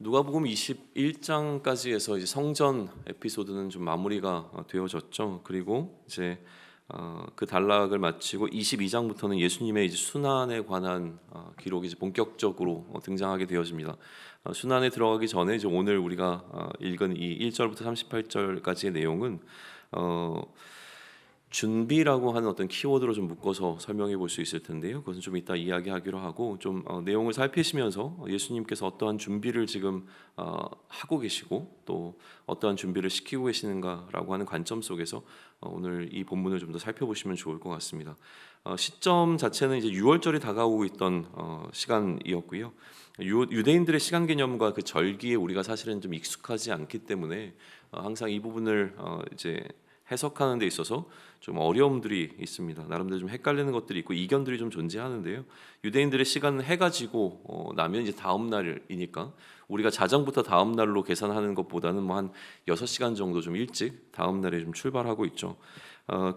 누가복음 21장까지 해서 이제 성전 에피소드는 좀 마무리가 되어졌죠. 그리고 이제 그 단락을 마치고 22장부터는 예수님의 이제 순환에 관한 기록이 이제 본격적으로 등장하게 되어집니다. 순환에 들어가기 전에 이제 오늘 우리가 읽은 이 1절부터 38절까지의 내용은 준비라고 하는 어떤 키워드로 좀 묶어서 설명해 볼 수 있을 텐데요. 그것은 좀 이따 이야기하기로 하고 좀 내용을 살피시면서 예수님께서 어떠한 준비를 지금 하고 계시고 또 어떠한 준비를 시키고 계시는가라고 하는 관점 속에서 오늘 이 본문을 좀 더 살펴보시면 좋을 것 같습니다. 시점 자체는 이제 6월절이 다가오고 있던 시간이었고요. 유대인들의 시간 개념과 그 절기에 우리가 사실은 좀 익숙하지 않기 때문에 항상 이 부분을 이제 해석하는 데 있어서 좀 어려움들이 있습니다. 나름대로 좀 헷갈리는 것들이 있고 이견들이 좀 존재하는데요. 유대인들의 시간은 해가 지고 나면 이제 다음 날이니까 우리가 자정부터 다음 날로 계산하는 것보다는 뭐 한 6시간 정도 좀 일찍 다음 날에 좀 출발하고 있죠.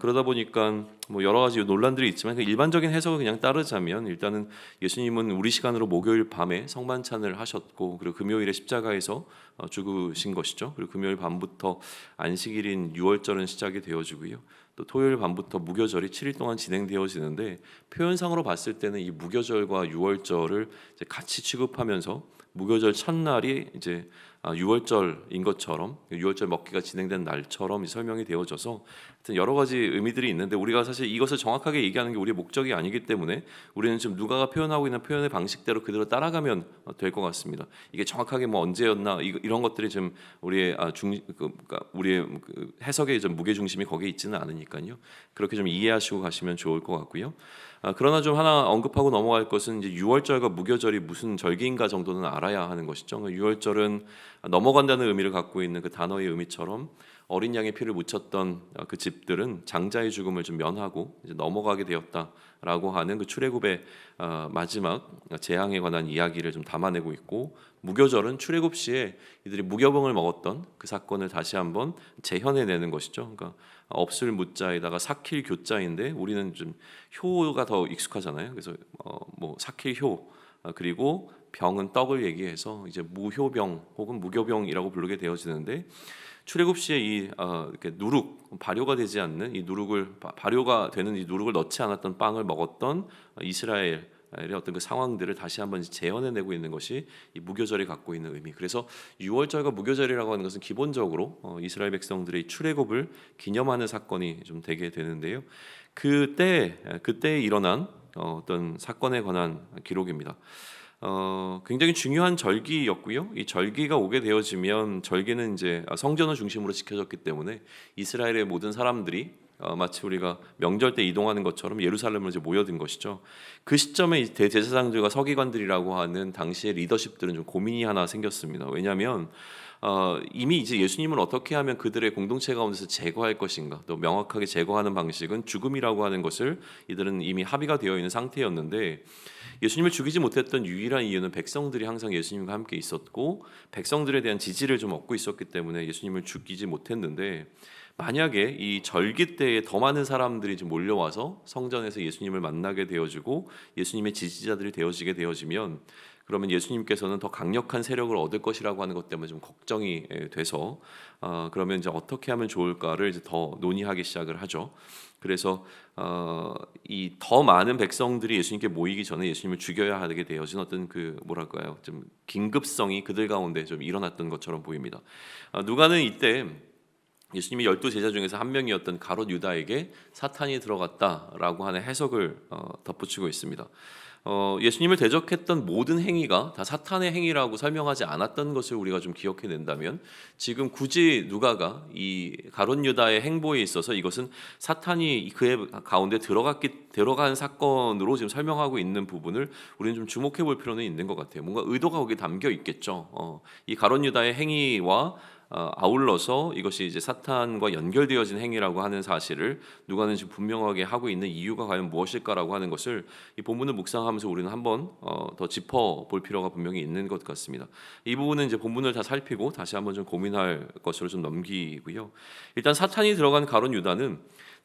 그러다 보니까 뭐 여러 가지 논란들이 있지만 일반적인 해석을 그냥 따르자면 일단은 예수님은 우리 시간으로 목요일 밤에 성만찬을 하셨고 그리고 금요일에 십자가에서 죽으신 것이죠. 그리고 금요일 밤부터 안식일인 6월절은 시작이 되어지고요. 또 토요일 밤부터 무교절이 7일 동안 진행되어지는데 표현상으로 봤을 때는 이 무교절과 6월절을 이제 같이 취급하면서 무교절 첫날이 이제 6월절인 것처럼 6월절 먹기가 진행된 날처럼 설명이 되어져서 하여튼 여러 가지 의미들이 있는데 우리가 사실 이것을 정확하게 얘기하는 게 우리의 목적이 아니기 때문에 우리는 지금 누가가 표현하고 있는 표현의 방식대로 그대로 따라가면 될 것 같습니다. 이게 정확하게 뭐 언제였나 이런 것들이 좀 우리의 그러니까 우리의 해석의 좀 무게 중심이 거기에 있지는 않으니까요. 그렇게 좀 이해하시고 가시면 좋을 것 같고요. 그러나 좀 하나 언급하고 넘어갈 것은 이제 6월절과 무교절이 무슨 절기인가 정도는 알아야 하는 것이죠. 6월절은 넘어간다는 의미를 갖고 있는 그 단어의 의미처럼 어린 양의 피를 묻혔던 그 집들은 장자의 죽음을 좀 면하고 이제 넘어가게 되었다라고 하는 그 출애굽의 마지막 재앙에 관한 이야기를 좀 담아내고 있고 무교절은 출애굽 시에 이들이 무교병을 먹었던 그 사건을 다시 한번 재현해내는 것이죠. 그러니까 없을 무자에다가 삭힐 교자인데 우리는 좀 효가 더 익숙하잖아요. 그래서 뭐 삭힐 효 그리고 병은 떡을 얘기해서 이제 무효병 혹은 무교병이라고 부르게 되어지는데 출애굽 시에 이 이렇게 누룩 발효가 되지 않는 이 누룩을 발효가 되는 이 누룩을 넣지 않았던 빵을 먹었던 이스라엘의 어떤 그 상황들을 다시 한번 재현해내고 있는 것이 이 무교절이 갖고 있는 의미. 그래서 6월절과 무교절이라고 하는 것은 기본적으로 이스라엘 백성들의 출애굽을 기념하는 사건이 좀 되게 되는데요. 그때 일어난 어떤 사건에 관한 기록입니다. 굉장히 중요한 절기였고요. 이 절기가 오게 되어지면 절기는 이제 성전을 중심으로 지켜졌기 때문에 이스라엘의 모든 사람들이 마치 우리가 명절 때 이동하는 것처럼 예루살렘으로 이제 모여든 것이죠. 그 시점에 대제사장들과 서기관들이라고 하는 당시의 리더십들은 좀 고민이 하나 생겼습니다. 왜냐하면 이미 이제 예수님을 어떻게 하면 그들의 공동체 가운데서 제거할 것인가, 또 명확하게 제거하는 방식은 죽음이라고 하는 것을 이들은 이미 합의가 되어 있는 상태였는데 예수님을 죽이지 못했던 유일한 이유는 백성들이 항상 예수님과 함께 있었고 백성들에 대한 지지를 좀 얻고 있었기 때문에 예수님을 죽이지 못했는데 만약에 이 절기 때에 더 많은 사람들이 좀 몰려와서 성전에서 예수님을 만나게 되어지고 예수님의 지지자들이 되어지게 되어지면 그러면 예수님께서는 더 강력한 세력을 얻을 것이라고 하는 것 때문에 좀 걱정이 돼서 그러면 이제 어떻게 하면 좋을까를 이제 더 논의하기 시작을 하죠. 그래서 이 더 많은 백성들이 예수님께 모이기 전에 예수님을 죽여야 하게 되어진 어떤 그 뭐랄까요, 좀 긴급성이 그들 가운데 좀 일어났던 것처럼 보입니다. 누가는 이때 예수님이 12제자 중에서 한 명이었던 가롯 유다에게 사탄이 들어갔다라고 하는 해석을 덧붙이고 있습니다. 예수님을 대적했던 모든 행위가 다 사탄의 행위라고 설명하지 않았던 것을 우리가 좀 기억해낸다면 지금 굳이 누가가 이 가롯 유다의 행보에 있어서 이것은 사탄이 그의 가운데 들어간 사건으로 지금 설명하고 있는 부분을 우리는 좀 주목해 볼 필요는 있는 것 같아요. 뭔가 의도가 거기에 담겨 있겠죠. 이 가롯 유다의 행위와 아울러서 이것이 이제 사탄과 연결되어진 행위라고 하는 사실을 누가는 지금 분명하게 하고 있는 이유가 과연 무엇일까라고 하는 것을 이 본문을 묵상하면서 우리는 한번 더 짚어볼 필요가 분명히 있는 것 같습니다. 이 부분은 이제 본문을 다 살피고 다시 한번 좀 고민할 것으로 좀 넘기고요. 일단 사탄이 들어간 가롯 유다는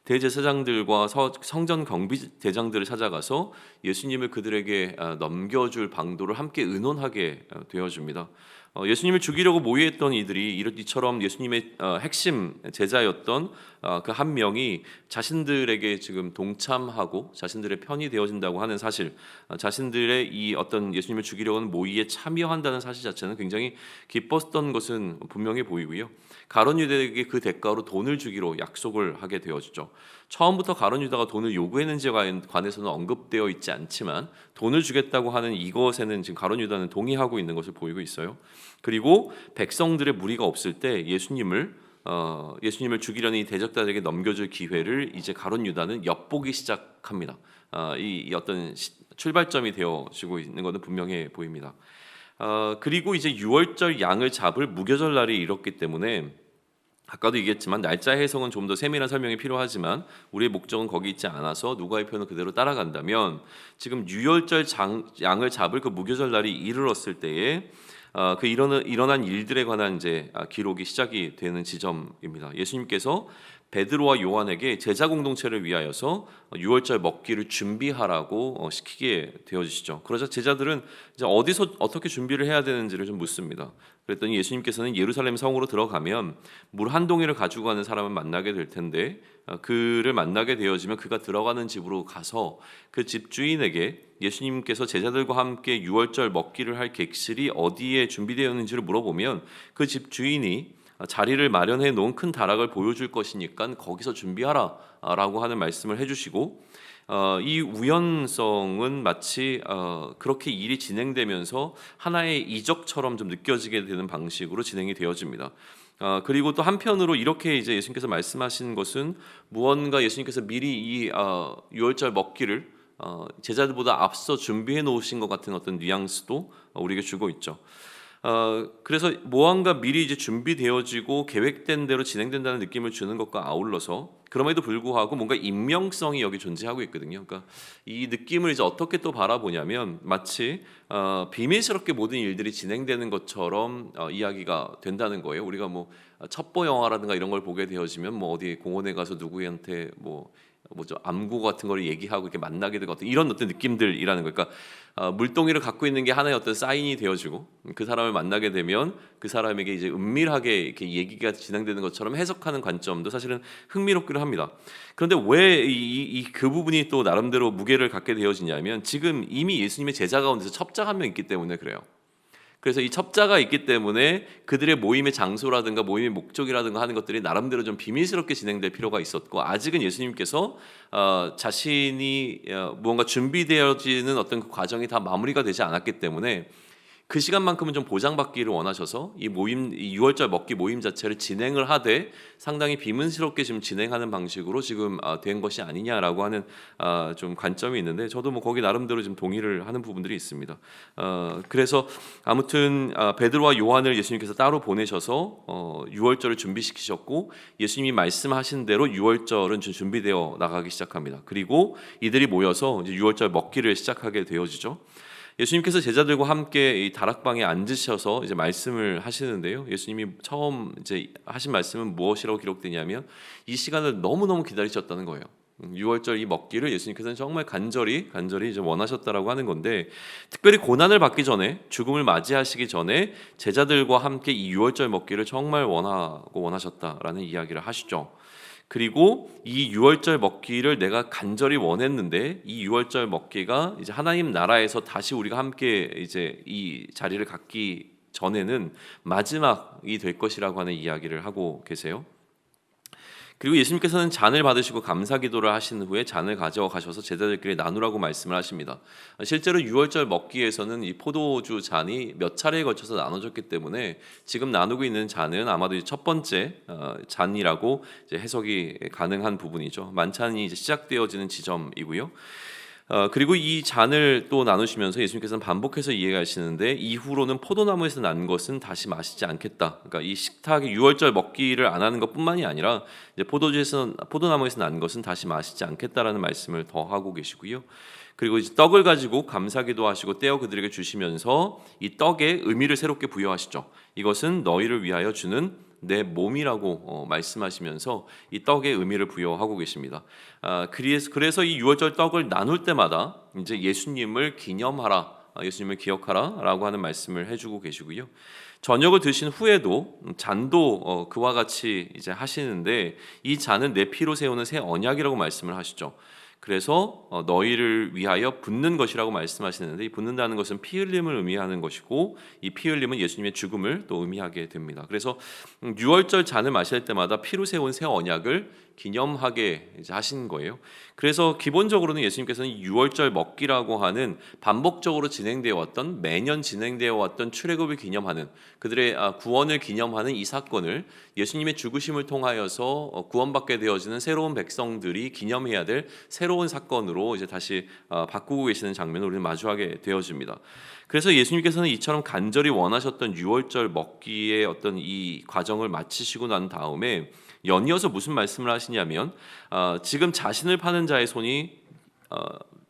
대제사장들과 성전 경비 대장들을 찾아가서 예수님을 그들에게 넘겨줄 방도를 함께 의논하게 되어줍니다. 예수님을 죽이려고 모의했던 이들이 이처럼 예수님의 핵심 제자였던 그 한 명이 자신들에게 지금 동참하고 자신들의 편이 되어진다고 하는 사실, 자신들의 이 어떤 예수님을 죽이려고 하는 모의에 참여한다는 사실 자체는 굉장히 기뻤던 것은 분명해 보이고요. 가룟 유다에게 그 대가로 돈을 주기로 약속을 하게 되어지죠. 처음부터 가룟 유다가 돈을 요구했는지에 관해서는 언급되어 있지 않지만 돈을 주겠다고 하는 이것에는 지금 가룟 유다는 동의하고 있는 것을 보이고 있어요. 그리고 백성들의 무리가 없을 때 예수님을 죽이려는 이 대적자들에게 넘겨줄 기회를 이제 가룟 유다는 엿보기 시작합니다. 이 어떤 출발점이 되어지고 있는 것은 분명해 보입니다. 그리고 이제 유월절 양을 잡을 무교절 날이 이렇기 때문에 아까도 얘기했지만 날짜 해석은 좀 더 세밀한 설명이 필요하지만 우리의 목적은 거기 있지 않아서 누가의 표현을 그대로 따라간다면 지금 유월절 양을 잡을 그 무교절 날이 이르렀을 때에 그 일어난 일들에 관한 이제 기록이 시작이 되는 지점입니다. 예수님께서 베드로와 요한에게 제자 공동체를 위하여서 유월절 먹기를 준비하라고 시키게 되어지시죠. 그러자 제자들은 이제 어디서 어떻게 준비를 해야 되는지를 좀 묻습니다. 그랬더니 예수님께서는 예루살렘 성으로 들어가면 물 한 동이를 가지고 가는 사람을 만나게 될 텐데 그를 만나게 되어지면 그가 들어가는 집으로 가서 그 집 주인에게 예수님께서 제자들과 함께 유월절 먹기를 할 객실이 어디에 준비되어 있는지를 물어보면 그 집 주인이 자리를 마련해 놓은 큰 다락을 보여줄 것이니까 거기서 준비하라 라고 하는 말씀을 해주시고 이 우연성은 마치 그렇게 일이 진행되면서 하나의 이적처럼 좀 느껴지게 되는 방식으로 진행이 되어집니다. 그리고 또 한편으로 이렇게 이제 예수님께서 말씀하신 것은 무언가 예수님께서 미리 이 유월절 먹기를 제자들보다 앞서 준비해 놓으신 것 같은 어떤 뉘앙스도 우리에게 주고 있죠. 그래서 무언가 미리 이제 준비되어지고 계획된 대로 진행된다는 느낌을 주는 것과 아울러서 그럼에도 불구하고 뭔가 임명성이 여기 존재하고 있거든요. 그러니까 이 느낌을 이제 어떻게 또 바라보냐면 마치 비밀스럽게 모든 일들이 진행되는 것처럼 이야기가 된다는 거예요. 우리가 뭐 첩보 영화라든가 이런 걸 보게 되어지면 뭐 어디 공원에 가서 누구한테 뭐죠 암구 같은 걸 얘기하고 이렇게 만나게 되고 이런 어떤 느낌들이라는 거예요. 그러니까 물동이를 갖고 있는 게 하나의 어떤 사인이 되어지고 그 사람을 만나게 되면 그 사람에게 이제 은밀하게 이렇게 얘기가 진행되는 것처럼 해석하는 관점도 사실은 흥미롭기도 합니다. 그런데 왜 그 부분이 또 나름대로 무게를 갖게 되어지냐면 지금 이미 예수님의 제자 가운데서 첩자 한 명 있기 때문에 그래요. 그래서 이 첩자가 있기 때문에 그들의 모임의 장소라든가 모임의 목적이라든가 하는 것들이 나름대로 좀 비밀스럽게 진행될 필요가 있었고 아직은 예수님께서 자신이 무언가 준비되어지는 어떤 그 과정이 다 마무리가 되지 않았기 때문에 그 시간만큼은 좀 보장받기를 원하셔서 이 유월절 먹기 모임 자체를 진행을 하되 상당히 비밀스럽게 지금 진행하는 방식으로 지금 된 것이 아니냐라고 하는 좀 관점이 있는데 저도 뭐 거기 나름대로 좀 동의를 하는 부분들이 있습니다. 그래서 아무튼 베드로와 요한을 예수님께서 따로 보내셔서 유월절을 준비시키셨고 예수님이 말씀하신 대로 유월절은 준비되어 나가기 시작합니다. 그리고 이들이 모여서 이제 유월절 먹기를 시작하게 되어지죠. 예수님께서 제자들과 함께 이 다락방에 앉으셔서 이제 말씀을 하시는데요. 예수님이 처음 이제 하신 말씀은 무엇이라고 기록되냐면 이 시간을 너무너무 기다리셨다는 거예요. 유월절 이 먹기를 예수님께서는 정말 간절히 이제 원하셨다라고 하는 건데 특별히 고난을 받기 전에 죽음을 맞이하시기 전에 제자들과 함께 이 유월절 먹기를 정말 원하셨다라는 이야기를 하시죠. 그리고 이 유월절 먹기를 내가 간절히 원했는데 이 유월절 먹기가 이제 하나님 나라에서 다시 우리가 함께 이제 이 자리를 갖기 전에는 마지막이 될 것이라고 하는 이야기를 하고 계세요. 그리고 예수님께서는 잔을 받으시고 감사기도를 하신 후에 잔을 가져와 가셔서 제자들끼리 나누라고 말씀을 하십니다. 실제로 유월절 먹기에서는 이 포도주 잔이 몇 차례에 걸쳐서 나눠졌기 때문에 지금 나누고 있는 잔은 아마도 첫 번째 잔이라고 이제 해석이 가능한 부분이죠. 만찬이 이제 시작되어지는 지점이고요. 그리고 이 잔을 또 나누시면서 예수님께서는 반복해서 이해하시는데 이후로는 포도나무에서 난 것은 다시 마시지 않겠다. 그러니까 이 식탁의 유월절 먹기를 안 하는 것뿐만이 아니라 이제 포도나무에서 난 것은 다시 마시지 않겠다라는 말씀을 더 하고 계시고요. 그리고 이제 떡을 가지고 감사기도 하시고 떼어 그들에게 주시면서 이 떡에 의미를 새롭게 부여하시죠. 이것은 너희를 위하여 주는 내 몸이라고 말씀하시면서 이 떡의 의미를 부여하고 계십니다. 그래서 이 유월절 떡을 나눌 때마다 이제 예수님을 기념하라, 예수님을 기억하라라고 하는 말씀을 해주고 계시고요. 저녁을 드신 후에도 잔도 그와 같이 이제 하시는데, 이 잔은 내 피로 세우는 새 언약이라고 말씀을 하시죠. 그래서 너희를 위하여 붓는 것이라고 말씀하시는데, 이 붓는다는 것은 피 흘림을 의미하는 것이고, 이 피 흘림은 예수님의 죽음을 또 의미하게 됩니다. 그래서 유월절 잔을 마실 때마다 피로 세운 새 언약을 기념하게 이제 하신 거예요. 그래서 기본적으로는 예수님께서는 유월절 먹기라고 하는 반복적으로 진행되어 왔던, 매년 진행되어 왔던 출애굽을 기념하는, 그들의 구원을 기념하는 이 사건을 예수님의 죽으심을 통하여서 구원받게 되어지는 새로운 백성들이 기념해야 될 새로운 사건으로 이제 다시 바꾸고 계시는 장면을 우리는 마주하게 되어집니다. 그래서 예수님께서는 이처럼 간절히 원하셨던 유월절 먹기의 어떤 이 과정을 마치시고 난 다음에 연이어서 무슨 말씀을 하시냐면, 지금 자신을 파는 자의 손이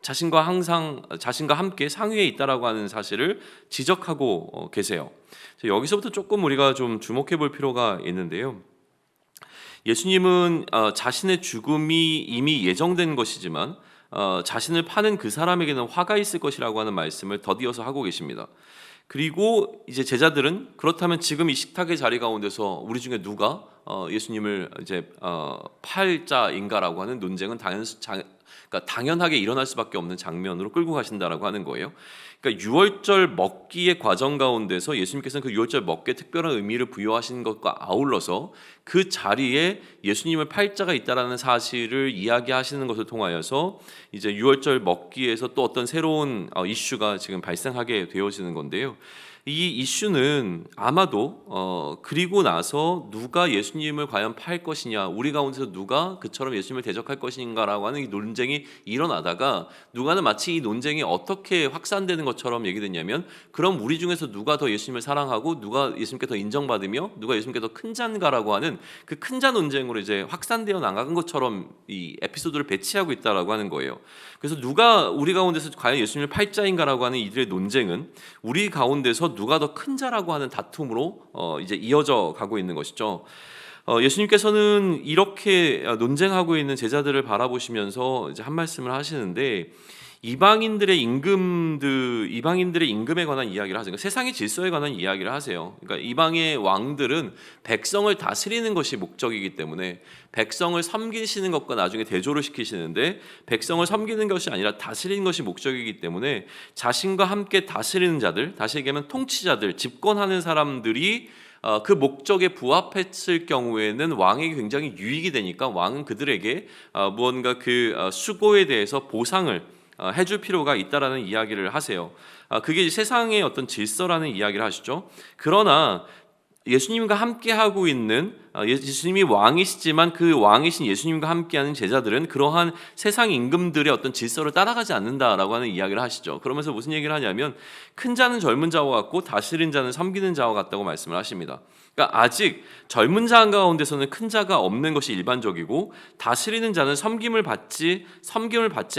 자신과 함께 상위에 있다라고 하는 사실을 지적하고 계세요. 여기서부터 조금 우리가 좀 주목해 볼 필요가 있는데요. 예수님은 자신의 죽음이 이미 예정된 것이지만 자신을 파는 그 사람에게는 화가 있을 것이라고 하는 말씀을 더디어서 하고 계십니다. 그리고 이제 제자들은 그렇다면 지금 이 식탁의 자리 가운데서 우리 중에 누가 예수님을 이제 팔 자인가라고 하는 논쟁은 당연하게 일어날 수밖에 없는 장면으로 끌고 가신다라고 하는 거예요. 그러니까 유월절 먹기의 과정 가운데서 예수님께서는 그 유월절 먹기에 특별한 의미를 부여하신 것과 아울러서 그 자리에 예수님을 팔 자가 있다라는 사실을 이야기하시는 것을 통하여서 이제 유월절 먹기에서 또 어떤 새로운 이슈가 지금 발생하게 되어지는 건데요. 이 이슈는 아마도 그리고 나서 누가 예수님을 과연 팔 것이냐, 우리 가운데서 누가 그처럼 예수님을 대적할 것인가라고 하는 이 논쟁이 일어나다가 누가는 마치 이 논쟁이 어떻게 확산되는 것처럼 얘기됐냐면, 그럼 우리 중에서 누가 더 예수님을 사랑하고 누가 예수님께 더 인정받으며 누가 예수님께 더 큰 자인가라고 하는 그 큰 자 논쟁으로 이제 확산되어 나간 것처럼 이 에피소드를 배치하고 있다라고 하는 거예요. 그래서 누가 우리 가운데서 과연 예수님을 팔 자인가라고 하는 이들의 논쟁은 우리 가운데서 누가 더 큰 자라고 하는 다툼으로 이제 이어져 가고 있는 것이죠. 예수님께서는 이렇게 논쟁하고 있는 제자들을 바라보시면서 이제 한 말씀을 하시는데, 이방인들의 임금에 관한 이야기를 하세요. 그러니까 세상의 질서에 관한 이야기를 하세요. 그러니까 이방의 왕들은 백성을 다스리는 것이 목적이기 때문에 백성을 섬기시는 것과 나중에 대조를 시키시는데, 백성을 섬기는 것이 아니라 다스리는 것이 목적이기 때문에 자신과 함께 다스리는 자들, 다시 얘기하면 통치자들, 집권하는 사람들이 그 목적에 부합했을 경우에는 왕에게 굉장히 유익이 되니까 왕은 그들에게 무언가 그 수고에 대해서 보상을 해줄 필요가 있다라는 이야기를 하세요. 그게 세상의 어떤 질서라는 이야기를 하시죠. 그러나 예수님과 함께 하고 있는, 예수님이 왕이시지만 그 왕이신 예수님과 함께하는 제자들은 그러한 세상 임금들의 어떤 질서를 따라가지 않는다라고 하는 이야기를 하시죠. 그러면서 무슨 얘기를 하냐면, 큰 자는 젊은 자와 같고 다스린 자는 섬기는 자와 같다고 말씀을 하십니다. 그러니까 아직 젊은 자 가운데서는 큰 자가 없는 것이 일반적이고, 다스리는 자는 섬김을 받지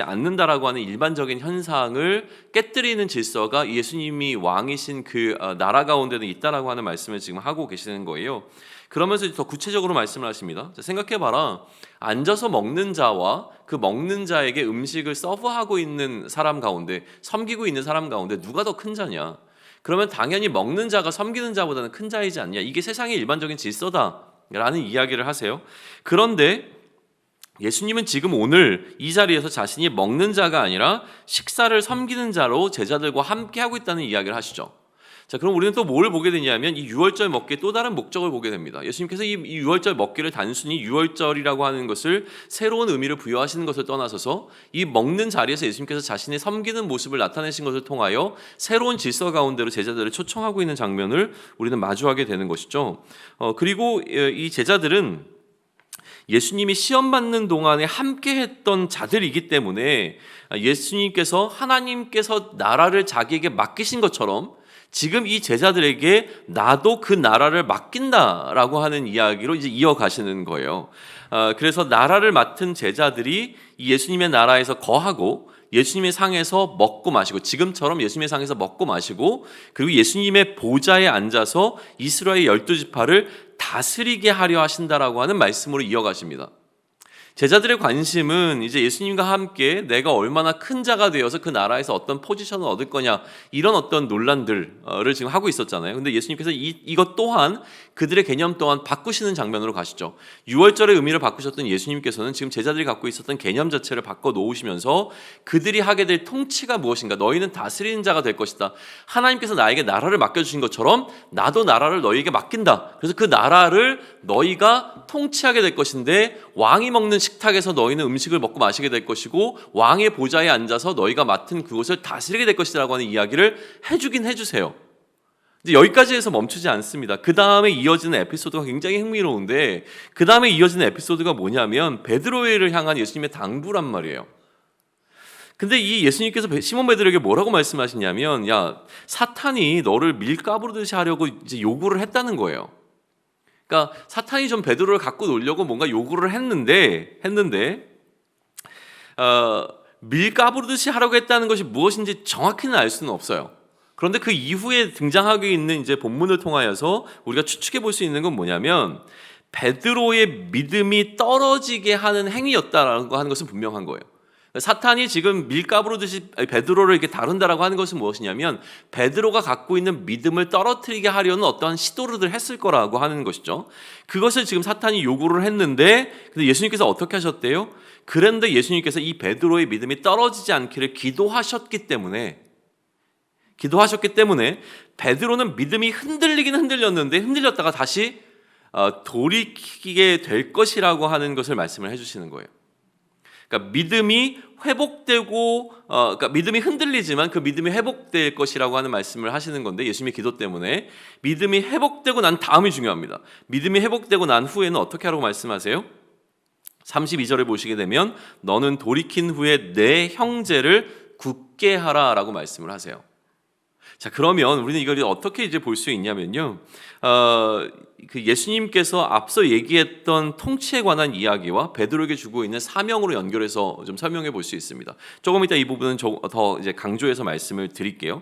않는다라고 하는 일반적인 현상을 깨뜨리는 질서가 예수님이 왕이신 그 나라 가운데는 있다라고 하는 말씀을 지금 하고 계시는 거예요. 그러면서 더 구체적으로 말씀을 하십니다. 생각해봐라. 앉아서 먹는 자와 그 먹는 자에게 음식을 서브하고 있는 사람 가운데, 섬기고 있는 사람 가운데 누가 더 큰 자냐? 그러면 당연히 먹는 자가 섬기는 자보다는 큰 자이지 않냐? 이게 세상의 일반적인 질서다라는 이야기를 하세요. 그런데 예수님은 지금 오늘 이 자리에서 자신이 먹는 자가 아니라 식사를 섬기는 자로 제자들과 함께 하고 있다는 이야기를 하시죠. 자, 그럼 우리는 또 뭘 보게 되냐면, 이 유월절 먹기의 또 다른 목적을 보게 됩니다. 예수님께서 이 유월절 먹기를 단순히 유월절이라고 하는 것을 새로운 의미를 부여하시는 것을 떠나서서 이 먹는 자리에서 예수님께서 자신의 섬기는 모습을 나타내신 것을 통하여 새로운 질서 가운데로 제자들을 초청하고 있는 장면을 우리는 마주하게 되는 것이죠. 그리고 이 제자들은 예수님이 시험 받는 동안에 함께 했던 자들이기 때문에 예수님께서, 하나님께서 나라를 자기에게 맡기신 것처럼 지금 이 제자들에게 나도 그 나라를 맡긴다라고 하는 이야기로 이제 이어가시는 거예요. 그래서 나라를 맡은 제자들이 예수님의 나라에서 거하고 예수님의 상에서 먹고 마시고, 지금처럼 예수님의 상에서 먹고 마시고, 그리고 예수님의 보좌에 앉아서 이스라엘 12지파를 다스리게 하려 하신다라고 하는 말씀으로 이어가십니다. 제자들의 관심은 이제 예수님과 함께 내가 얼마나 큰 자가 되어서 그 나라에서 어떤 포지션을 얻을 거냐, 이런 어떤 논란들을 지금 하고 있었잖아요. 근데 예수님께서 이것 또한 그들의 개념 또한 바꾸시는 장면으로 가시죠. 유월절의 의미를 바꾸셨던 예수님께서는 지금 제자들이 갖고 있었던 개념 자체를 바꿔 놓으시면서 그들이 하게 될 통치가 무엇인가, 너희는 다스리는 자가 될 것이다. 하나님께서 나에게 나라를 맡겨주신 것처럼 나도 나라를 너희에게 맡긴다. 그래서 그 나라를 너희가 통치하게 될 것인데, 왕이 먹는 식탁에서 너희는 음식을 먹고 마시게 될 것이고 왕의 보좌에 앉아서 너희가 맡은 그곳을 다스리게 될 것이라고 하는 이야기를 해주긴 해주세요. 이제 여기까지 해서 멈추지 않습니다. 그 다음에 이어지는 에피소드가 굉장히 흥미로운데, 그 다음에 이어지는 에피소드가 뭐냐면 베드로를 향한 예수님의 당부란 말이에요. 근데 이 예수님께서 시몬 베드로에게 뭐라고 말씀하시냐면, 야, 사탄이 너를 밀가부르듯이 하려고 이제 요구를 했다는 거예요. 그러니까 사탄이 좀 베드로를 갖고 놀려고 뭔가 요구를 했는데 밀가부르듯이 하려고 했다는 것이 무엇인지 정확히는 알 수는 없어요. 그런데 그 이후에 등장하게 있는 이제 본문을 통하여서 우리가 추측해 볼 수 있는 건 뭐냐면, 베드로의 믿음이 떨어지게 하는 행위였다라는 거 하는 것은 분명한 거예요. 사탄이 지금 밀가부르듯이 베드로를 이렇게 다룬다라고 하는 것은 무엇이냐면, 베드로가 갖고 있는 믿음을 떨어뜨리게 하려는 어떠한 시도를 했을 거라고 하는 것이죠. 그것을 지금 사탄이 요구를 했는데, 근데 예수님께서 어떻게 하셨대요? 그런데 예수님께서 이 베드로의 믿음이 떨어지지 않기를 기도하셨기 때문에 베드로는 믿음이 흔들리긴 흔들렸는데, 흔들렸다가 다시 돌이키게 될 것이라고 하는 것을 말씀을 해주시는 거예요. 그러니까 믿음이 회복되고, 그러니까 믿음이 흔들리지만 그 믿음이 회복될 것이라고 하는 말씀을 하시는 건데, 예수님의 기도 때문에 믿음이 회복되고 난 다음이 중요합니다. 믿음이 회복되고 난 후에는 어떻게 하라고 말씀하세요? 32절에 보시게 되면 너는 돌이킨 후에 내 형제를 굳게 하라라고 말씀을 하세요. 자, 그러면 우리는 이걸 어떻게 이제 볼 수 있냐면요, 그 예수님께서 앞서 얘기했던 통치에 관한 이야기와 베드로에게 주고 있는 사명으로 연결해서 좀 설명해 볼 수 있습니다. 조금 이따 이 부분은 더 이제 강조해서 말씀을 드릴게요.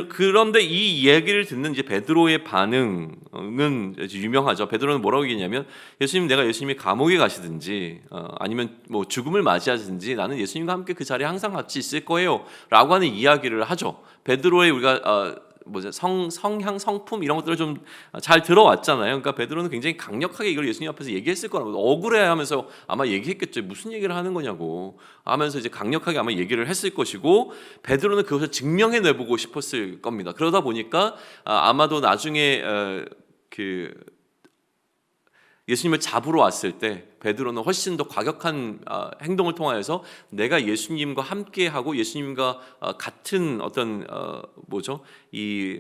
그런데 이 이야기를 듣는 이제 베드로의 반응은 유명하죠. 베드로는 뭐라고 얘기했냐면, 예수님, 내가 예수님이 감옥에 가시든지 아니면 뭐 죽음을 맞이하든지 나는 예수님과 함께 그 자리에 항상 같이 있을 거예요라고 하는 이야기를 하죠. 베드로의 우리가 성향, 성품 이런 것들을 좀 잘 들어왔잖아요. 그러니까 베드로는 굉장히 강력하게 이걸 예수님 앞에서 얘기했을 거라고, 억울해하면서 아마 얘기했겠죠. 무슨 얘기를 하는 거냐고 하면서 이제 강력하게 아마 얘기를 했을 것이고, 베드로는 그것을 증명해내보고 싶었을 겁니다. 그러다 보니까 아마도 나중에 예수님을 잡으러 왔을 때 베드로는 훨씬 더 과격한 행동을 통하여서 내가 예수님과 함께하고 예수님과 같은 어떤 이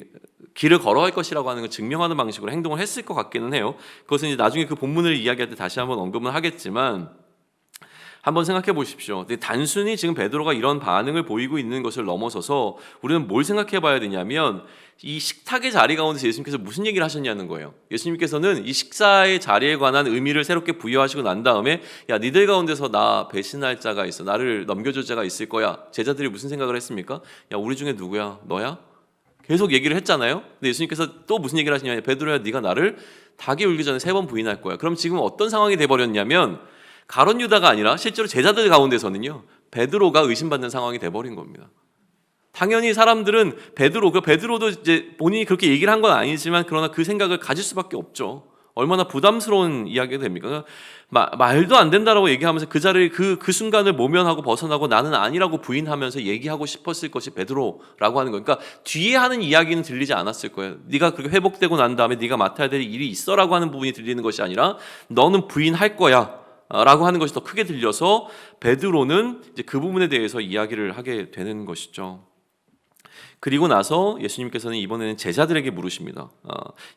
길을 걸어갈 것이라고 하는 걸 증명하는 방식으로 행동을 했을 것 같기는 해요. 그것은 이제 나중에 그 본문을 이야기할 때 다시 한번 언급은 하겠지만, 한번 생각해 보십시오. 단순히 지금 베드로가 이런 반응을 보이고 있는 것을 넘어서서 우리는 뭘 생각해 봐야 되냐면, 이 식탁의 자리 가운데서 예수님께서 무슨 얘기를 하셨냐는 거예요. 예수님께서는 이 식사의 자리에 관한 의미를 새롭게 부여하시고 난 다음에, 야, 니들 가운데서 나 배신할 자가 있어, 나를 넘겨줄 자가 있을 거야. 제자들이 무슨 생각을 했습니까? 야, 우리 중에 누구야? 너야? 계속 얘기를 했잖아요. 근데 예수님께서 또 무슨 얘기를 하시냐면, 베드로야, 네가 나를 닭이 울기 전에 3번 부인할 거야. 그럼 지금 어떤 상황이 돼버렸냐면, 가룟 유다가 아니라 실제로 제자들 가운데서는요, 베드로가 의심받는 상황이 돼버린 겁니다. 당연히 사람들은 베드로도 이제 본인이 그렇게 얘기를 한 건 아니지만, 그러나 그 생각을 가질 수밖에 없죠. 얼마나 부담스러운 이야기가 됩니까? 말도 안 된다라고 얘기하면서 그 자리를 그 순간을 모면하고 벗어나고 나는 아니라고 부인하면서 얘기하고 싶었을 것이 베드로라고 하는 거예요. 그러니까 뒤에 하는 이야기는 들리지 않았을 거예요. 네가 그렇게 회복되고 난 다음에 네가 맡아야 될 일이 있어라고 하는 부분이 들리는 것이 아니라, 너는 부인할 거야 라고 하는 것이 더 크게 들려서 베드로는 이제 그 부분에 대해서 이야기를 하게 되는 것이죠. 그리고 나서 예수님께서는 이번에는 제자들에게 물으십니다.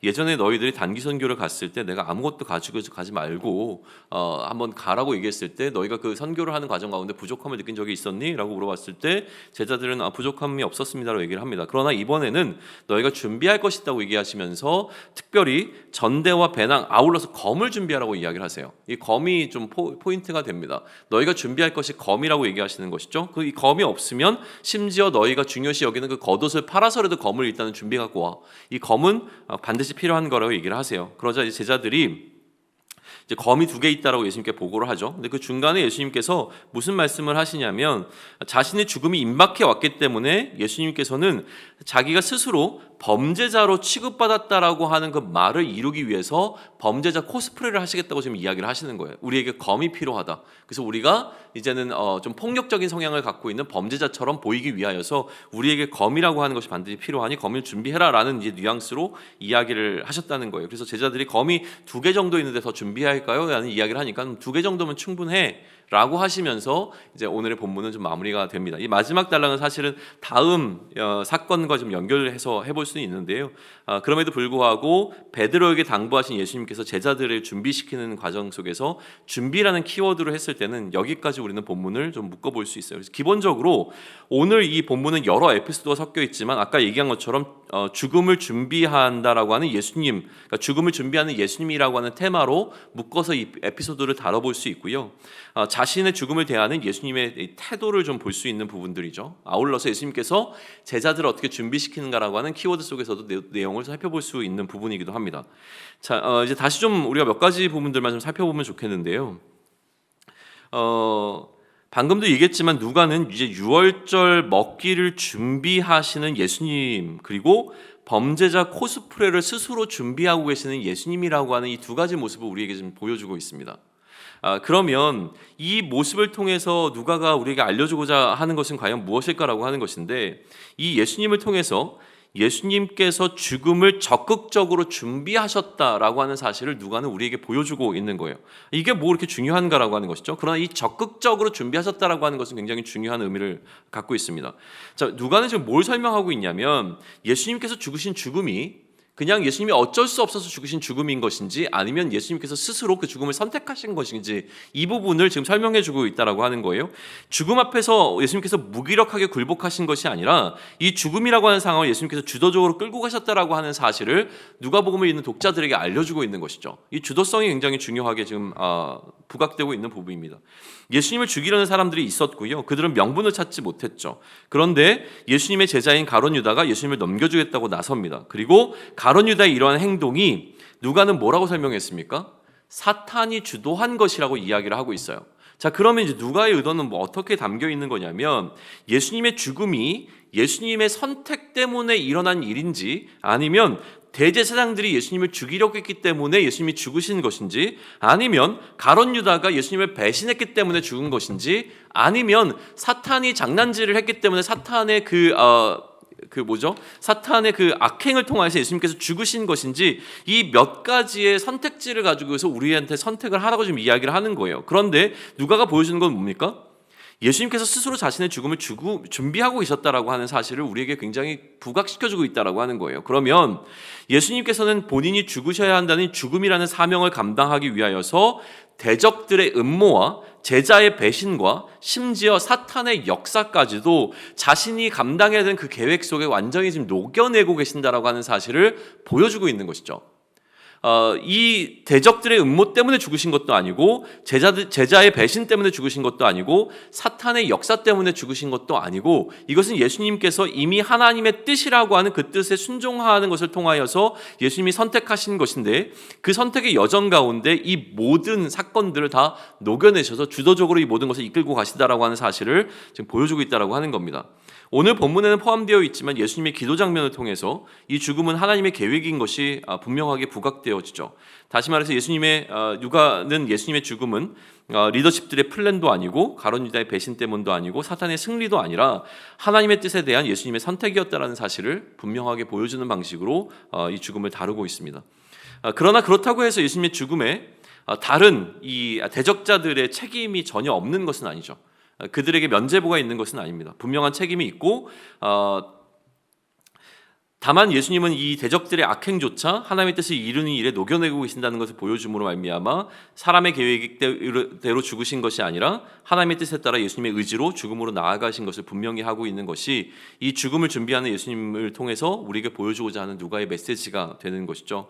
예전에 너희들이 단기 선교를 갔을 때 내가 아무것도 가지고 가지 말고 한번 가라고 얘기했을 때 너희가 그 선교를 하는 과정 가운데 부족함을 느낀 적이 있었니? 라고 물어봤을 때 제자들은 부족함이 없었습니다라고 얘기를 합니다. 그러나 이번에는 너희가 준비할 것이 있다고 얘기하시면서 특별히 전대와 배낭 아울러서 검을 준비하라고 이야기를 하세요. 이 검이 좀 포인트가 됩니다. 너희가 준비할 것이 검이라고 얘기하시는 것이죠. 이 검이 없으면 심지어 너희가 중요시 여기는 그 겉옷을 팔아서라도 검을 일단은 준비 갖고 와. 이 검은 반드시 필요한 거라고 얘기를 하세요. 그러자 이제 제자들이 이제 검이 2개 있다라고 예수님께 보고를 하죠. 근데 그 중간에 예수님께서 무슨 말씀을 하시냐면 자신의 죽음이 임박해 왔기 때문에 예수님께서는 자기가 스스로 범죄자로 취급받았다라고 하는 그 말을 이루기 위해서 범죄자 코스프레를 하시겠다고 지금 이야기를 하시는 거예요. 우리에게 검이 필요하다. 그래서 우리가 이제는 좀 폭력적인 성향을 갖고 있는 범죄자처럼 보이기 위하여서 우리에게 검이라고 하는 것이 반드시 필요하니 검을 준비해라라는 이제 뉘앙스로 이야기를 하셨다는 거예요. 그래서 제자들이 검이 2개 정도 있는데 더 준비할까요? 라는 이야기를 하니까 2개 정도면 충분해. 라고 하시면서 이제 오늘의 본문은 좀 마무리가 됩니다. 이 마지막 단락은 사실은 다음 사건과 좀 연결해서 해볼 수는 있는데요. 그럼에도 불구하고 베드로에게 당부하신 예수님께서 제자들을 준비시키는 과정 속에서 준비라는 키워드로 했을 때는 여기까지 우리는 본문을 좀 묶어볼 수 있어요. 그래서 기본적으로 오늘 이 본문은 여러 에피소드가 섞여 있지만 아까 얘기한 것처럼 죽음을 준비한다라고 하는 예수님, 그러니까 죽음을 준비하는 예수님이라고 하는 테마로 묶어서 이 에피소드를 다뤄볼 수 있고요. 자신의 죽음을 대하는 예수님의 태도를 좀 볼 수 있는 부분들이죠. 아울러서 예수님께서 제자들을 어떻게 준비시키는가라고 하는 키워드 속에서도 내용을 살펴볼 수 있는 부분이기도 합니다. 자, 이제 다시 좀 우리가 몇 가지 부분들만 좀 살펴보면 좋겠는데요. 방금도 얘기했지만 누가는 이제 유월절 먹기를 준비하시는 예수님, 그리고 범죄자 코스프레를 스스로 준비하고 계시는 예수님이라고 하는 이 2가지 모습을 우리에게 좀 보여주고 있습니다. 그러면 이 모습을 통해서 누가가 우리에게 알려주고자 하는 것은 과연 무엇일까라고 하는 것인데, 이 예수님을 통해서 예수님께서 죽음을 적극적으로 준비하셨다라고 하는 사실을 누가는 우리에게 보여주고 있는 거예요. 이게 뭐 이렇게 중요한가라고 하는 것이죠. 그러나 이 적극적으로 준비하셨다라고 하는 것은 굉장히 중요한 의미를 갖고 있습니다. 자, 누가는 지금 뭘 설명하고 있냐면 예수님께서 죽으신 죽음이 그냥 예수님이 어쩔 수 없어서 죽으신 죽음인 것인지 아니면 예수님께서 스스로 그 죽음을 선택하신 것인지 이 부분을 지금 설명해 주고 있다라고 하는 거예요. 죽음 앞에서 예수님께서 무기력하게 굴복하신 것이 아니라 이 죽음이라고 하는 상황을 예수님께서 주도적으로 끌고 가셨다라고 하는 사실을 누가복음을 읽는 독자들에게 알려주고 있는 것이죠. 이 주도성이 굉장히 중요하게 지금 부각되고 있는 부분입니다. 예수님을 죽이려는 사람들이 있었고요. 그들은 명분을 찾지 못했죠. 그런데 예수님의 제자인 가룟 유다가 예수님을 넘겨주겠다고 나섭니다. 그리고 가룟 유다의 이러한 행동이 누가는 뭐라고 설명했습니까? 사탄이 주도한 것이라고 이야기를 하고 있어요. 자, 그러면 이제 누가의 의도는 뭐 어떻게 담겨 있는 거냐면 예수님의 죽음이 예수님의 선택 때문에 일어난 일인지 아니면 대제사장들이 예수님을 죽이려고 했기 때문에 예수님이 죽으신 것인지 아니면 가룟 유다가 예수님을 배신했기 때문에 죽은 것인지 아니면 사탄이 장난질을 했기 때문에 사탄의 사탄의 그 악행을 통해서 예수님께서 죽으신 것인지 이 몇 가지의 선택지를 가지고서 우리한테 선택을 하라고 지금 이야기를 하는 거예요. 그런데 누가가 보여주는 건 뭡니까? 예수님께서 스스로 자신의 죽음을 준비하고 계셨다라고 하는 사실을 우리에게 굉장히 부각시켜주고 있다라고 하는 거예요. 그러면 예수님께서는 본인이 죽으셔야 한다는 죽음이라는 사명을 감당하기 위하여서 대적들의 음모와 제자의 배신과 심지어 사탄의 역사까지도 자신이 감당해야 되는 그 계획 속에 완전히 지금 녹여내고 계신다라고 하는 사실을 보여주고 있는 것이죠. 이 대적들의 음모 때문에 죽으신 것도 아니고 제자의 배신 때문에 죽으신 것도 아니고 사탄의 역사 때문에 죽으신 것도 아니고 이것은 예수님께서 이미 하나님의 뜻이라고 하는 그 뜻에 순종하는 것을 통하여서 예수님이 선택하신 것인데 그 선택의 여정 가운데 이 모든 사건들을 다 녹여내셔서 주도적으로 이 모든 것을 이끌고 가시다라고 하는 사실을 지금 보여주고 있다라고 하는 겁니다. 오늘 본문에는 포함되어 있지만 예수님의 기도 장면을 통해서 이 죽음은 하나님의 계획인 것이 분명하게 부각되어지죠. 다시 말해서 누가는 예수님의 죽음은 리더십들의 플랜도 아니고 가룟 유다의 배신 때문도 아니고 사탄의 승리도 아니라 하나님의 뜻에 대한 예수님의 선택이었다라는 사실을 분명하게 보여주는 방식으로 이 죽음을 다루고 있습니다. 그러나 그렇다고 해서 예수님의 죽음에 다른 이 대적자들의 책임이 전혀 없는 것은 아니죠. 그들에게 면죄부가 있는 것은 아닙니다. 분명한 책임이 있고 다만 예수님은 이 대적들의 악행조차 하나님의 뜻을 이루는 일에 녹여내고 계신다는 것을 보여줌으로 말미암아 사람의 계획대로 죽으신 것이 아니라 하나님의 뜻에 따라 예수님의 의지로 죽음으로 나아가신 것을 분명히 하고 있는 것이 이 죽음을 준비하는 예수님을 통해서 우리에게 보여주고자 하는 누가의 메시지가 되는 것이죠.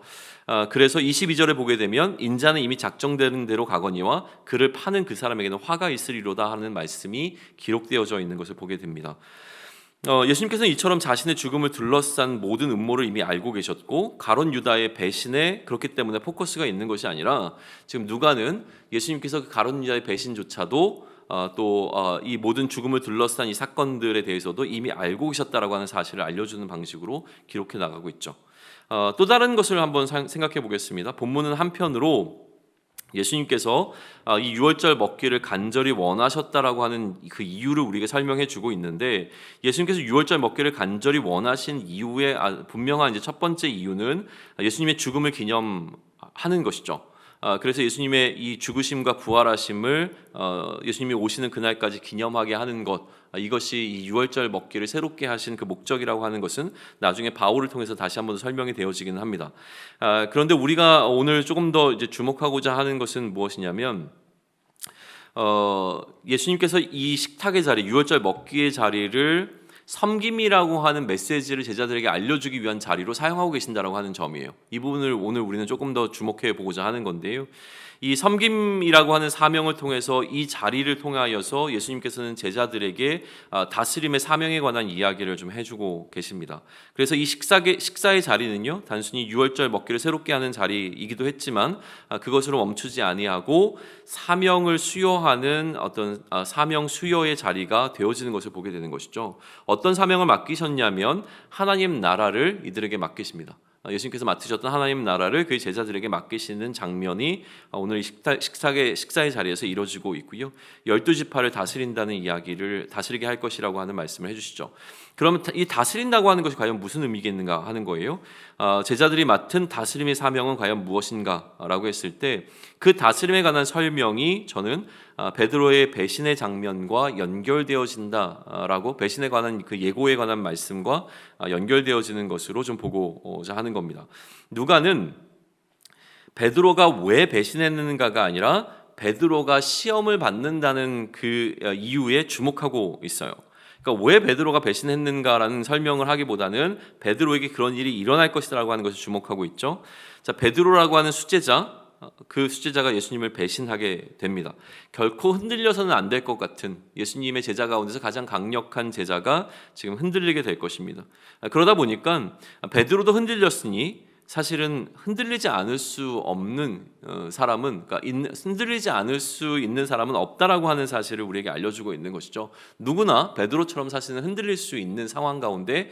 그래서 22절에 보게 되면 인자는 이미 작정되는 대로 가거니와 그를 파는 그 사람에게는 화가 있으리로다 하는 말씀이 기록되어져 있는 것을 보게 됩니다. 예수님께서는 이처럼 자신의 죽음을 둘러싼 모든 음모를 이미 알고 계셨고 가룟 유다의 배신에 그렇기 때문에 포커스가 있는 것이 아니라 지금 누가는 예수님께서 그 가룟 유다의 배신조차도 또 이 모든 죽음을 둘러싼 이 사건들에 대해서도 이미 알고 계셨다라고 하는 사실을 알려주는 방식으로 기록해 나가고 있죠. 또 다른 것을 한번 생각해 보겠습니다. 본문은 한편으로 예수님께서 이 유월절 먹기를 간절히 원하셨다라고 하는 그 이유를 우리에게 설명해 주고 있는데, 예수님께서 유월절 먹기를 간절히 원하신 이유의 분명한 이제 첫 번째 이유는 예수님의 죽음을 기념하는 것이죠. 그래서 예수님의 이 죽으심과 부활하심을 예수님이 오시는 그날까지 기념하게 하는 것, 이것이 이 유월절 먹기를 새롭게 하신 그 목적이라고 하는 것은 나중에 바울을 통해서 다시 한번 설명이 되어지기는 합니다. 그런데 우리가 오늘 조금 더 이제 주목하고자 하는 것은 무엇이냐면, 예수님께서 이 식탁의 자리, 유월절 먹기의 자리를 섬김이라고 하는 메시지를 제자들에게 알려주기 위한 자리로 사용하고 계신다라고 하는 점이에요. 이 부분을 오늘 우리는 조금 더 주목해 보고자 하는 건데요. 이 섬김이라고 하는 사명을 통해서 이 자리를 통하여서 예수님께서는 제자들에게 다스림의 사명에 관한 이야기를 좀 해주고 계십니다. 그래서 이 식사의 자리는요, 단순히 유월절 먹기를 새롭게 하는 자리이기도 했지만 그것으로 멈추지 아니하고 사명을 수여하는 어떤 사명 수여의 자리가 되어지는 것을 보게 되는 것이죠. 어떤 사명을 맡기셨냐면 하나님 나라를 이들에게 맡기십니다. 예수님께서 맡으셨던 하나님 나라를 그의 제자들에게 맡기시는 장면이 오늘 식사의 자리에서 이루어지고 있고요. 12지파를 다스린다는 이야기를 다스리게 할 것이라고 하는 말씀을 해주시죠. 그러면 이 다스린다고 하는 것이 과연 무슨 의미겠는가 하는 거예요. 제자들이 맡은 다스림의 사명은 과연 무엇인가라고 했을 때 그 다스림에 관한 설명이 저는 베드로의 배신의 장면과 연결되어진다라고, 배신에 관한 그 예고에 관한 말씀과 연결되어지는 것으로 좀 보고자 하는 겁니다. 누가는 베드로가 왜 배신했는가가 아니라 베드로가 시험을 받는다는 그 이유에 주목하고 있어요. 그러니까 왜 베드로가 배신했는가라는 설명을 하기보다는 베드로에게 그런 일이 일어날 것이라고 하는 것을 주목하고 있죠. 자, 베드로라고 하는 수제자, 그 수제자가 예수님을 배신하게 됩니다. 결코 흔들려서는 안 될 것 같은 예수님의 제자 가운데서 가장 강력한 제자가 지금 흔들리게 될 것입니다. 그러다 보니까 베드로도 흔들렸으니 사실은 흔들리지 않을 수 없는 사람은, 그러니까 흔들리지 않을 수 있는 사람은 없다라고 하는 사실을 우리에게 알려주고 있는 것이죠. 누구나 베드로처럼 사실은 흔들릴 수 있는 상황 가운데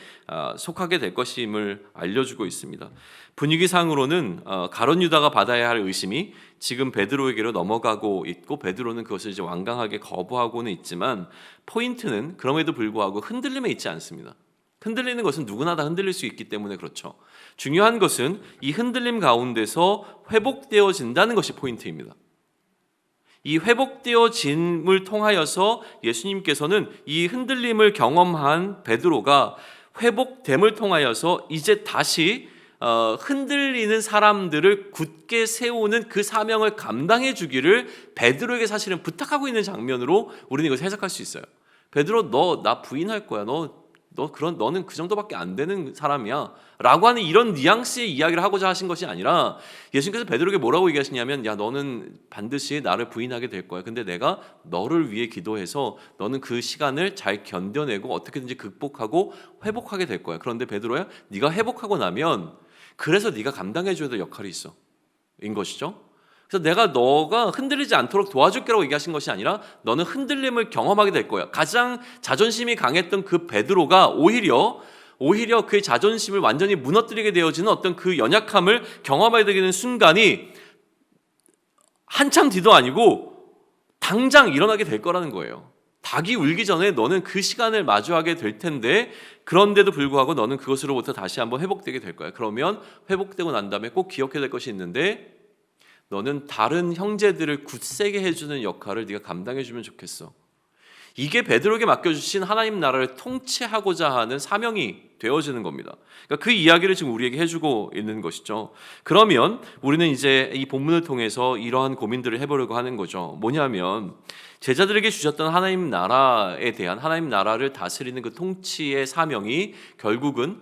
속하게 될 것임을 알려주고 있습니다. 분위기상으로는 가룟 유다가 받아야 할 의심이 지금 베드로에게로 넘어가고 있고, 베드로는 그것을 이제 완강하게 거부하고는 있지만, 포인트는 그럼에도 불구하고 흔들림에 있지 않습니다. 흔들리는 것은 누구나 다 흔들릴 수 있기 때문에 그렇죠. 중요한 것은 이 흔들림 가운데서 회복되어진다는 것이 포인트입니다. 이 회복되어짐을 통하여서 예수님께서는 이 흔들림을 경험한 베드로가 회복됨을 통하여서 이제 다시 흔들리는 사람들을 굳게 세우는 그 사명을 감당해 주기를 베드로에게 사실은 부탁하고 있는 장면으로 우리는 이것을 해석할 수 있어요. 베드로, 너 나 부인할 거야. 너는 그 정도밖에 안 되는 사람이야 라고 하는 이런 뉘앙스의 이야기를 하고자 하신 것이 아니라, 예수님께서 베드로에게 뭐라고 얘기하시냐면, 야, 너는 반드시 나를 부인하게 될 거야. 근데 내가 너를 위해 기도해서 너는 그 시간을 잘 견뎌내고 어떻게든지 극복하고 회복하게 될 거야. 그런데 베드로야, 네가 회복하고 나면 그래서 네가 감당해줘야 될 역할이 있어 인 것이죠. 그래서 내가 너가 흔들리지 않도록 도와줄게라고 얘기하신 것이 아니라 너는 흔들림을 경험하게 될 거야. 가장 자존심이 강했던 그 베드로가 오히려 그의 자존심을 완전히 무너뜨리게 되어지는 어떤 그 연약함을 경험하게 되는 순간이 한참 뒤도 아니고 당장 일어나게 될 거라는 거예요. 닭이 울기 전에 너는 그 시간을 마주하게 될 텐데, 그런데도 불구하고 너는 그것으로부터 다시 한번 회복되게 될 거야. 그러면 회복되고 난 다음에 꼭 기억해야 될 것이 있는데, 너는 다른 형제들을 굳세게 해주는 역할을 네가 감당해주면 좋겠어. 이게 베드로에게 맡겨주신 하나님 나라를 통치하고자 하는 사명이 되어지는 겁니다. 그러니까 그 이야기를 지금 우리에게 해주고 있는 것이죠. 그러면 우리는 이제 이 본문을 통해서 이러한 고민들을 해보려고 하는 거죠. 뭐냐면, 제자들에게 주셨던 하나님 나라에 대한 하나님 나라를 다스리는 그 통치의 사명이 결국은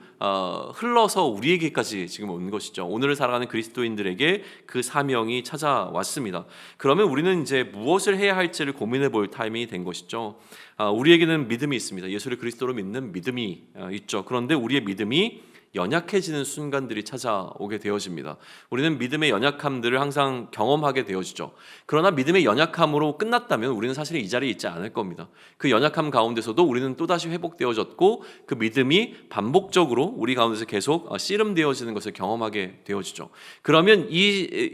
흘러서 우리에게까지 지금 온 것이죠. 오늘을 살아가는 그리스도인들에게 그 사명이 찾아왔습니다. 그러면 우리는 이제 무엇을 해야 할지를 고민해 볼 타이밍이 된 것이죠. 우리에게는 믿음이 있습니다. 예수를 그리스도로 믿는 믿음이 있죠. 그런데 우리의 믿음이 연약해지는 순간들이 찾아오게 되어집니다. 우리는 믿음의 연약함들을 항상 경험하게 되어지죠. 그러나 믿음의 연약함으로 끝났다면 우리는 사실 이 자리에 있지 않을 겁니다. 그 연약함 가운데서도 우리는 또다시 회복되어졌고 그 믿음이 반복적으로 우리 가운데서 계속 씨름되어지는 것을 경험하게 되어지죠. 그러면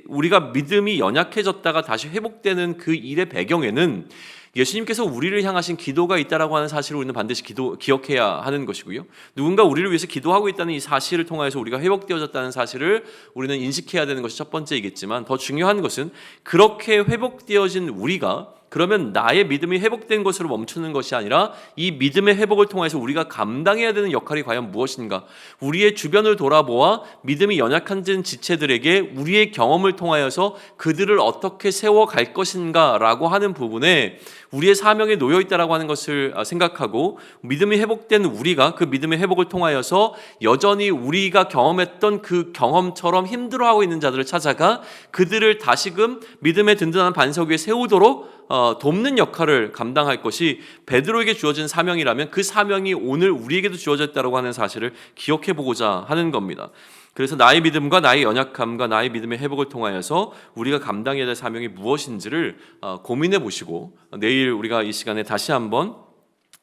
우리가 믿음이 연약해졌다가 다시 회복되는 그 일의 배경에는 예수님께서 우리를 향하신 기도가 있다라고 하는 사실을 우리는 반드시 기억해야 하는 것이고요. 누군가 우리를 위해서 기도하고 있다는 이 사실을 통하여서 우리가 회복되어졌다는 사실을 우리는 인식해야 되는 것이 첫 번째이겠지만, 더 중요한 것은 그렇게 회복되어진 우리가 그러면 나의 믿음이 회복된 것으로 멈추는 것이 아니라 이 믿음의 회복을 통해서 우리가 감당해야 되는 역할이 과연 무엇인가, 우리의 주변을 돌아보아 믿음이 연약한 지체들에게 우리의 경험을 통하여서 그들을 어떻게 세워갈 것인가 라고 하는 부분에 우리의 사명에 놓여있다라고 하는 것을 생각하고, 믿음이 회복된 우리가 그 믿음의 회복을 통하여서 여전히 우리가 경험했던 그 경험처럼 힘들어하고 있는 자들을 찾아가 그들을 다시금 믿음의 든든한 반석 위에 세우도록 돕는 역할을 감당할 것이 베드로에게 주어진 사명이라면, 그 사명이 오늘 우리에게도 주어졌다고 하는 사실을 기억해 보고자 하는 겁니다. 그래서 나의 믿음과 나의 연약함과 나의 믿음의 회복을 통하여서 우리가 감당해야 될 사명이 무엇인지를 고민해 보시고, 내일 우리가 이 시간에 다시 한번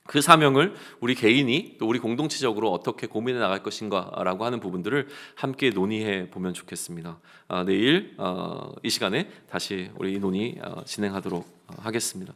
그 사명을 우리 개인이 또 우리 공동체적으로 어떻게 고민해 나갈 것인가 라고 하는 부분들을 함께 논의해 보면 좋겠습니다. 내일 이 시간에 다시 우리 논의 진행하도록 하겠습니다.